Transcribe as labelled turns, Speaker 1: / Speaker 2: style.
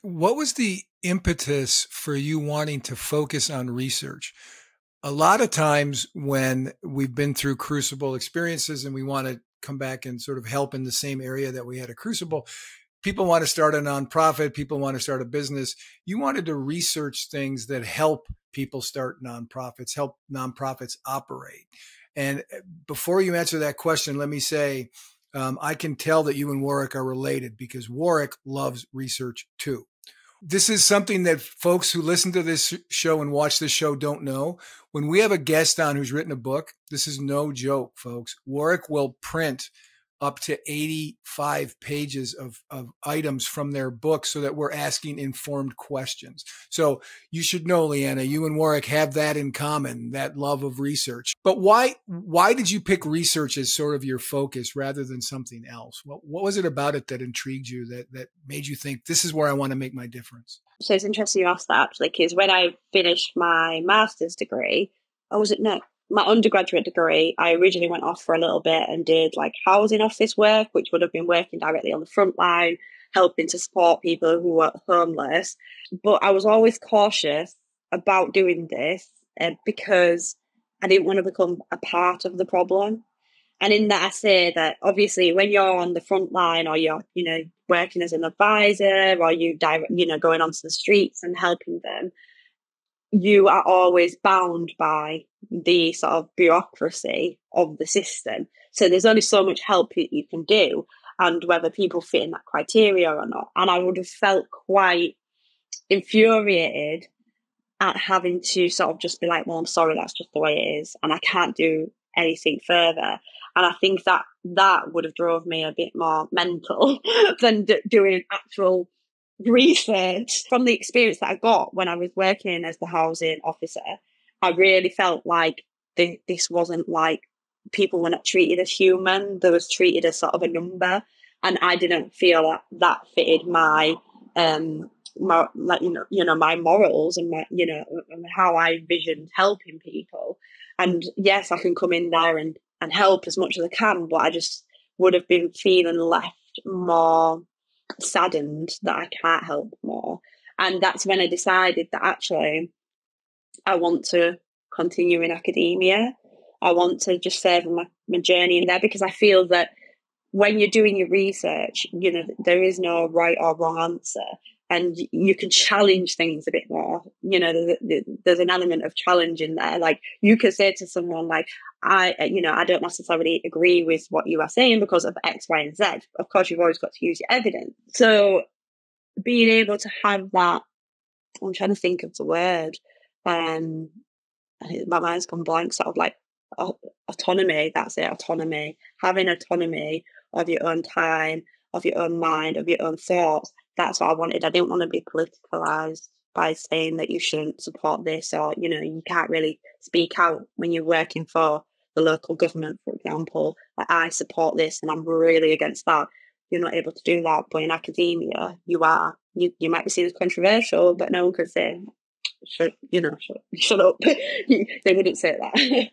Speaker 1: What was the impetus for you wanting to focus on research? A lot of times when we've been through crucible experiences and we want to come back and sort of help in the same area that we had a crucible, people want to start a nonprofit, people want to start a business. You wanted to research things that help people start nonprofits, help nonprofits operate. And before you answer that question, let me say, I can tell that you and Warwick are related because Warwick loves research too. This is something that folks who listen to this show and watch this show don't know. When we have a guest on who's written a book, this is no joke, folks. Warwick will print up to 85 pages of items from their book so that we're asking informed questions. So you should know, Leanna, you and Warwick have that in common, that love of research. But why did you pick research as sort of your focus rather than something else? What was it about it that intrigued you, that made you think this is where I want to make my difference?
Speaker 2: So it's interesting you asked that, actually, because when I finished my master's degree, my undergraduate degree, I originally went off for a little bit and did like housing office work, which would have been working directly on the front line, helping to support people who were homeless. But I was always cautious about doing this because I didn't want to become a part of the problem. And in that, I say that obviously when you're on the front line or you're, working as an advisor or going onto the streets and helping them, you are always bound by the sort of bureaucracy of the system. So there's only so much help you can do, and whether people fit in that criteria or not. And I would have felt quite infuriated at having to sort of just be like, well, I'm sorry, that's just the way it is, and I can't do anything further. And I think that would have drove me a bit more mental than doing actual research. From the experience that I got when I was working as the housing officer, I really felt like this wasn't like, people were not treated as human, they was treated as sort of a number, and I didn't feel that fitted my my morals and my and how I envisioned helping people. And yes, I can come in there and help as much as I can, but I just would have been feeling left more saddened that I can't help more. And that's when I decided that actually I want to continue in academia. I want to just further my journey in there, because I feel that when you're doing your research, there is no right or wrong answer, and you can challenge things a bit more. There's an element of challenge in there. Like, you could say to someone like, I don't necessarily agree with what you are saying because of X, Y, and Z. Of course, you've always got to use your evidence. So being able to have that, I'm trying to think of the word, my mind's gone blank, sort of like autonomy. That's it, autonomy. Having autonomy of your own time, of your own mind, of your own thoughts. That's what I wanted. I didn't want to be politicalized by saying that you shouldn't support this, or you can't really speak out when you're working for the local government, for example. Like, I support this and I'm really against that. You're not able to do that. But in academia, you are. You might be seen as controversial, but no one could say, shut up. They wouldn't say that.